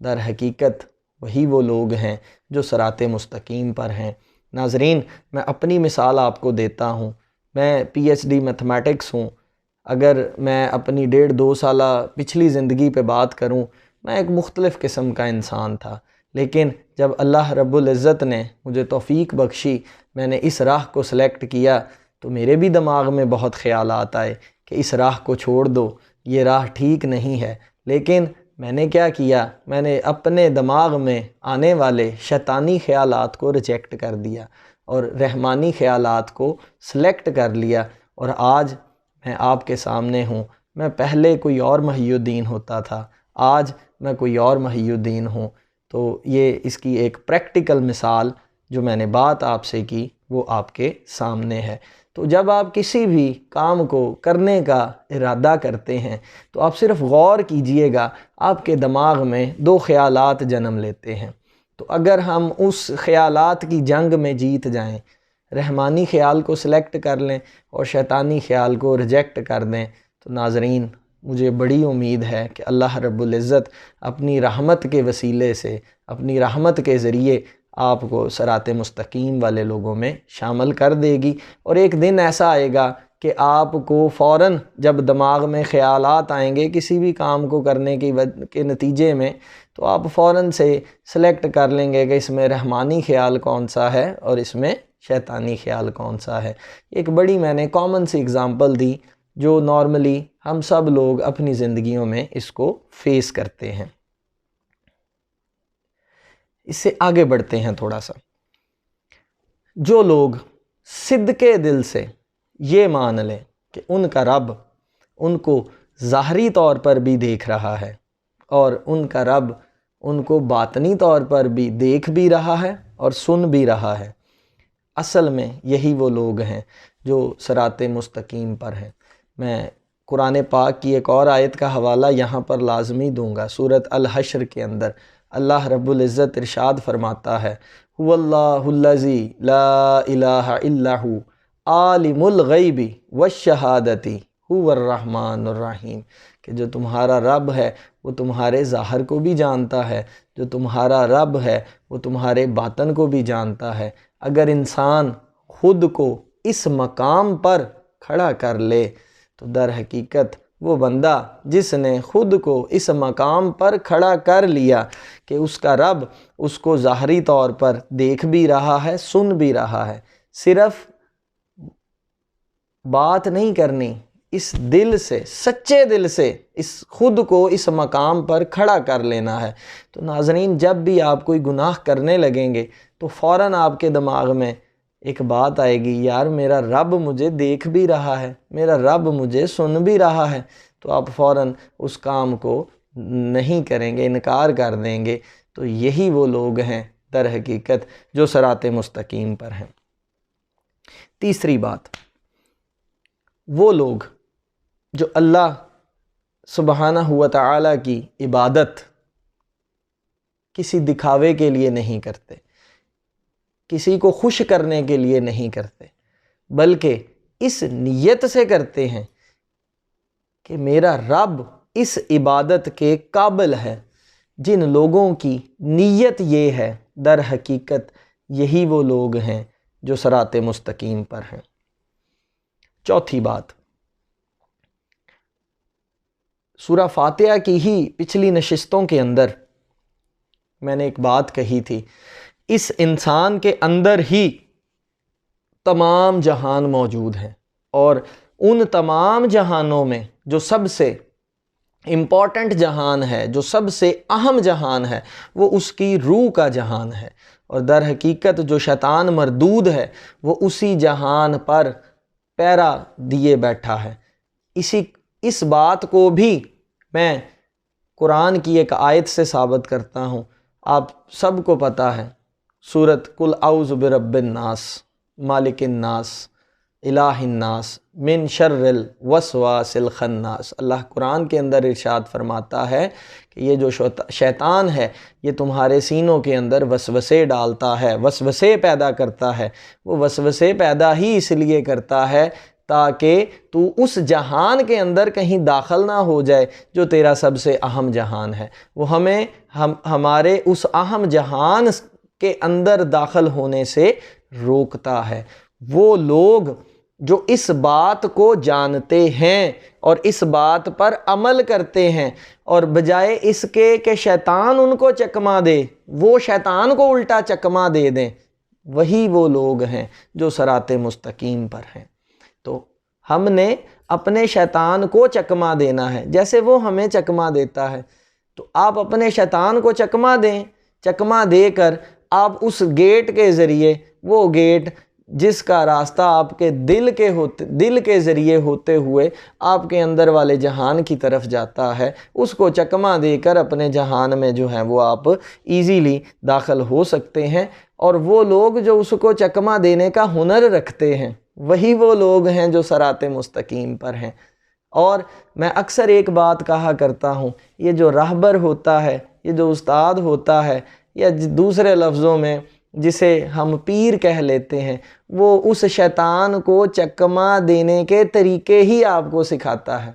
در حقیقت وہی وہ لوگ ہیں جو صراط مستقیم پر ہیں۔ ناظرین، میں اپنی مثال آپ کو دیتا ہوں۔ میں پی ایچ ڈی میتھمیٹکس ہوں۔ اگر میں اپنی 1.5-2 سالہ پچھلی زندگی پہ بات کروں، میں ایک مختلف قسم کا انسان تھا، لیکن جب اللہ رب العزت نے مجھے توفیق بخشی، میں نے اس راہ کو سلیکٹ کیا، تو میرے بھی دماغ میں بہت خیالات آئے کہ اس راہ کو چھوڑ دو، یہ راہ ٹھیک نہیں ہے۔ لیکن میں نے کیا کیا؟ میں نے اپنے دماغ میں آنے والے شیطانی خیالات کو ریجیکٹ کر دیا اور رحمانی خیالات کو سلیکٹ کر لیا، اور آج میں آپ کے سامنے ہوں۔ میں پہلے کوئی اور محی الدین ہوتا تھا، آج میں کوئی اور محی الدین ہوں۔ تو یہ اس کی ایک پریکٹیکل مثال جو میں نے بات آپ سے کی وہ آپ کے سامنے ہے۔ تو جب آپ کسی بھی کام کو کرنے کا ارادہ کرتے ہیں تو آپ صرف غور کیجئے گا، آپ کے دماغ میں 2 خیالات جنم لیتے ہیں۔ تو اگر ہم اس خیالات کی جنگ میں جیت جائیں، رحمانی خیال کو سلیکٹ کر لیں اور شیطانی خیال کو ریجیکٹ کر دیں، تو ناظرین مجھے بڑی امید ہے کہ اللہ رب العزت اپنی رحمت کے وسیلے سے، اپنی رحمت کے ذریعے آپ کو صراط مستقیم والے لوگوں میں شامل کر دے گی، اور ایک دن ایسا آئے گا کہ آپ کو فوراً جب دماغ میں خیالات آئیں گے کسی بھی کام کو کرنے کے نتیجے میں، تو آپ فوراً سے سلیکٹ کر لیں گے کہ اس میں رحمانی خیال کون سا ہے اور اس میں شیطانی خیال کون سا ہے۔ ایک بڑی میں نے کامن سی اگزامپل دی جو نارملی ہم سب لوگ اپنی زندگیوں میں اس کو فیس کرتے ہیں۔ اس سے آگے بڑھتے ہیں تھوڑا سا۔ جو لوگ صدقے دل سے یہ مان لیں کہ ان کا رب ان کو ظاہری طور پر بھی دیکھ رہا ہے اور ان کا رب ان کو باطنی طور پر بھی دیکھ بھی رہا ہے اور سن بھی رہا ہے، اصل میں یہی وہ لوگ ہیں جو صراط مستقیم پر ہیں۔ میں قرآن پاک کی ایک اور آیت کا حوالہ یہاں پر لازمی دوں گا۔ سورۃ الحشر کے اندر اللہ رب العزت ارشاد فرماتا ہے، هو اللہ الذی لا الہ الا هو عالم الغیب والشہادۃ هو الرحمن الرحیم، کہ جو تمہارا رب ہے وہ تمہارے ظاہر کو بھی جانتا ہے، جو تمہارا رب ہے وہ تمہارے باطن کو بھی جانتا ہے۔ اگر انسان خود کو اس مقام پر کھڑا کر لے تو در حقیقت وہ بندہ جس نے خود کو اس مقام پر کھڑا کر لیا کہ اس کا رب اس کو ظاہری طور پر دیکھ بھی رہا ہے، سن بھی رہا ہے، صرف بات نہیں کرنی، اس دل سے، سچے دل سے اس خود کو اس مقام پر کھڑا کر لینا ہے۔ تو ناظرین، جب بھی آپ کوئی گناہ کرنے لگیں گے تو فوراً آپ کے دماغ میں ایک بات آئے گی، یار میرا رب مجھے دیکھ بھی رہا ہے، میرا رب مجھے سن بھی رہا ہے، تو آپ فوراً اس کام کو نہیں کریں گے، انکار کر دیں گے۔ تو یہی وہ لوگ ہیں در حقیقت جو صراط مستقیم پر ہیں۔ تیسری بات، وہ لوگ جو اللہ سبحانہ و تعالیٰ کی عبادت کسی دکھاوے کے لیے نہیں کرتے، کسی کو خوش کرنے کے لیے نہیں کرتے، بلکہ اس نیت سے کرتے ہیں کہ میرا رب اس عبادت کے قابل ہے۔ جن لوگوں کی نیت یہ ہے، در حقیقت یہی وہ لوگ ہیں جو صراط مستقیم پر ہیں۔ چوتھی بات، سورہ فاتحہ کی ہی پچھلی نشستوں کے اندر میں نے ایک بات کہی تھی، اس انسان کے اندر ہی تمام جہان موجود ہیں، اور ان تمام جہانوں میں جو سب سے امپورٹنٹ جہان ہے، جو سب سے اہم جہان ہے، وہ اس کی روح کا جہان ہے، اور در حقیقت جو شیطان مردود ہے وہ اسی جہان پر پیرا دیے بیٹھا ہے۔ اس بات کو بھی میں قرآن کی ایک آیت سے ثابت کرتا ہوں۔ آپ سب کو پتہ ہے سورۃ قل اعوذ برب الناس مالک الناس الہ الناس من شر الوسواس الخناس، اللہ قرآن کے اندر ارشاد فرماتا ہے کہ یہ جو شیطان ہے یہ تمہارے سینوں کے اندر وسوسے ڈالتا ہے، وسوسے پیدا کرتا ہے۔ وہ وسوسے پیدا ہی اس لیے کرتا ہے تاکہ تو اس جہان کے اندر کہیں داخل نہ ہو جائے جو تیرا سب سے اہم جہان ہے۔ وہ ہمیں ہمارے اس اہم جہان کے اندر داخل ہونے سے روکتا ہے۔ وہ لوگ جو اس بات کو جانتے ہیں اور اس بات پر عمل کرتے ہیں، اور بجائے اس کے کہ شیطان ان کو چکما دے، وہ شیطان کو الٹا چکما دے دیں، وہی وہ لوگ ہیں جو صراط مستقیم پر ہیں۔ تو ہم نے اپنے شیطان کو چکما دینا ہے جیسے وہ ہمیں چکما دیتا ہے۔ تو آپ اپنے شیطان کو چکما دیں، چکما دے کر آپ اس گیٹ کے ذریعے، وہ گیٹ جس کا راستہ آپ کے دل کے ذریعے ہوتے ہوئے آپ کے اندر والے جہان کی طرف جاتا ہے، اس کو چکما دے کر اپنے جہان میں جو ہے وہ آپ ایزیلی داخل ہو سکتے ہیں۔ اور وہ لوگ جو اس کو چکما دینے کا ہنر رکھتے ہیں، وہی وہ لوگ ہیں جو صراط مستقیم پر ہیں۔ اور میں اکثر ایک بات کہا کرتا ہوں، یہ جو راہبر ہوتا ہے، یہ جو استاد ہوتا ہے، یا دوسرے لفظوں میں جسے ہم پیر کہہ لیتے ہیں، وہ اس شیطان کو چکما دینے کے طریقے ہی آپ کو سکھاتا ہے۔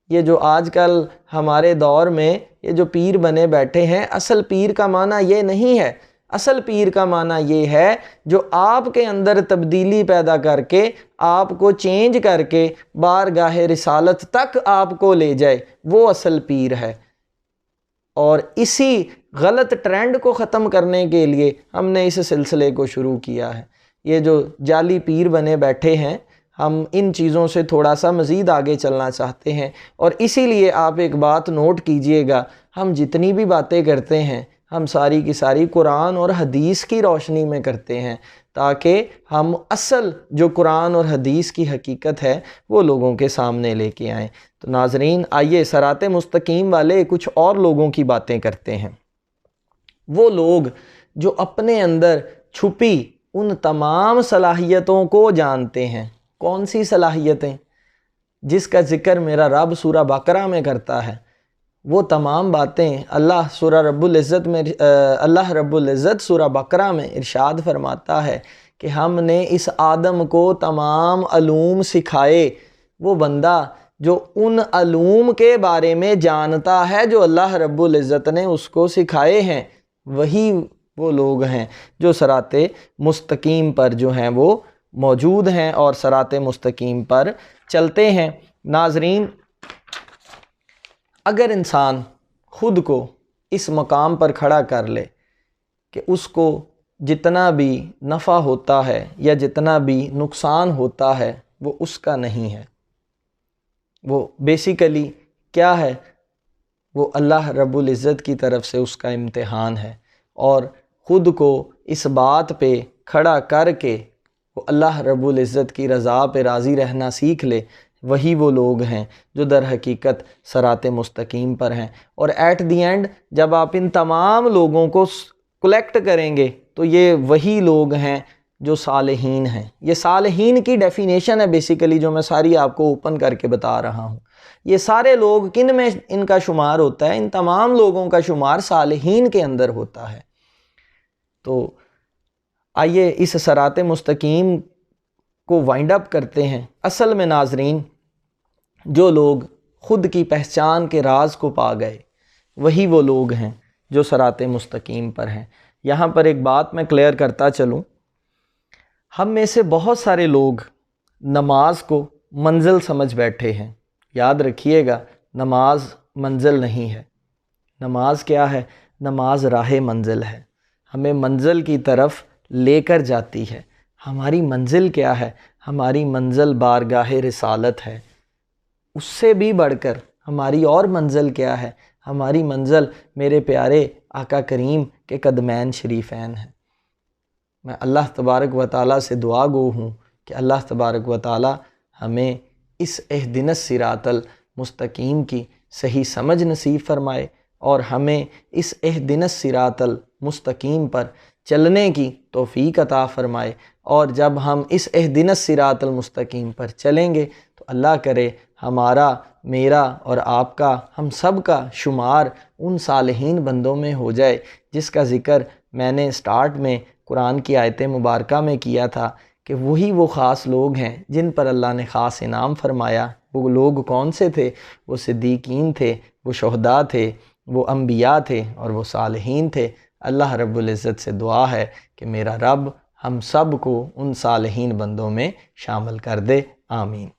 یہ جو آج کل ہمارے دور میں یہ جو پیر بنے بیٹھے ہیں، اصل پیر کا معنی یہ نہیں ہے۔ اصل پیر کا معنی یہ ہے جو آپ کے اندر تبدیلی پیدا کر کے، آپ کو چینج کر کے بارگاہ رسالت تک آپ کو لے جائے، وہ اصل پیر ہے۔ اور اسی غلط ٹرینڈ کو ختم کرنے کے لیے ہم نے اس سلسلے کو شروع کیا ہے۔ یہ جو جعلی پیر بنے بیٹھے ہیں، ہم ان چیزوں سے تھوڑا سا مزید آگے چلنا چاہتے ہیں۔ اور اسی لیے آپ ایک بات نوٹ کیجئے گا، ہم جتنی بھی باتیں کرتے ہیں، ہم ساری کی ساری قرآن اور حدیث کی روشنی میں کرتے ہیں، تاکہ ہم اصل جو قرآن اور حدیث کی حقیقت ہے وہ لوگوں کے سامنے لے کے آئیں۔ تو ناظرین، آئیے صراط مستقیم والے کچھ اور لوگوں کی باتیں کرتے ہیں۔ وہ لوگ جو اپنے اندر چھپی ان تمام صلاحیتوں کو جانتے ہیں۔ کون سی صلاحیتیں؟ جس کا ذکر میرا رب سورہ بقرہ میں کرتا ہے، وہ تمام باتیں اللہ رب العزت سورہ بقرہ میں ارشاد فرماتا ہے کہ ہم نے اس آدم کو تمام علوم سکھائے۔ وہ بندہ جو ان علوم کے بارے میں جانتا ہے جو اللہ رب العزت نے اس کو سکھائے ہیں، وہی وہ لوگ ہیں جو صراط مستقیم پر جو ہیں وہ موجود ہیں اور صراط مستقیم پر چلتے ہیں۔ ناظرین، اگر انسان خود کو اس مقام پر کھڑا کر لے کہ اس کو جتنا بھی نفع ہوتا ہے یا جتنا بھی نقصان ہوتا ہے وہ اس کا نہیں ہے، وہ بیسیکلی کیا ہے؟ وہ اللہ رب العزت کی طرف سے اس کا امتحان ہے، اور خود کو اس بات پہ کھڑا کر کے وہ اللہ رب العزت کی رضا پہ راضی رہنا سیکھ لے، وہی وہ لوگ ہیں جو در حقیقت صراط مستقیم پر ہیں۔ اور ایٹ دی اینڈ جب آپ ان تمام لوگوں کو کلیکٹ کریں گے تو یہ وہی لوگ ہیں جو صالحین ہیں۔ یہ صالحین کی ڈیفینیشن ہے بیسیکلی، جو میں ساری آپ کو اوپن کر کے بتا رہا ہوں۔ یہ سارے لوگ کن میں ان کا شمار ہوتا ہے؟ ان تمام لوگوں کا شمار صالحین کے اندر ہوتا ہے۔ تو آئیے اس صراط مستقیم کو وائنڈ اپ کرتے ہیں۔ اصل میں ناظرین، جو لوگ خود کی پہچان کے راز کو پا گئے، وہی وہ لوگ ہیں جو صراط مستقیم پر ہیں۔ یہاں پر ایک بات میں کلیئر کرتا چلوں، ہم میں سے بہت سارے لوگ نماز کو منزل سمجھ بیٹھے ہیں۔ یاد رکھیے گا، نماز منزل نہیں ہے۔ نماز کیا ہے؟ نماز راہ منزل ہے، ہمیں منزل کی طرف لے کر جاتی ہے۔ ہماری منزل کیا ہے؟ ہماری منزل بارگاہ رسالت ہے۔ اس سے بھی بڑھ کر ہماری اور منزل کیا ہے؟ ہماری منزل میرے پیارے آقا کریم کے قدمین شریفین ہیں۔ میں اللہ تبارک و تعالیٰ سے دعا گو ہوں کہ اللہ تبارک و تعالیٰ ہمیں اس اہدنا الصراط المستقیم کی صحیح سمجھ نصیب فرمائے، اور ہمیں اس اہدنا الصراط المستقیم پر چلنے کی توفیق عطا فرمائے۔ اور جب ہم اس اہدنا الصراط المستقیم پر چلیں گے تو اللہ کرے ہمارا، میرا اور آپ کا، ہم سب کا شمار ان صالحین بندوں میں ہو جائے جس کا ذکر میں نے سٹارٹ میں قرآن کی آیت مبارکہ میں کیا تھا کہ وہی وہ خاص لوگ ہیں جن پر اللہ نے خاص انعام فرمایا۔ وہ لوگ کون سے تھے؟ وہ صدیقین تھے، وہ شہداء تھے، وہ انبیاء تھے، اور وہ صالحین تھے۔ اللہ رب العزت سے دعا ہے کہ میرا رب ہم سب کو ان صالحین بندوں میں شامل کر دے۔ آمین۔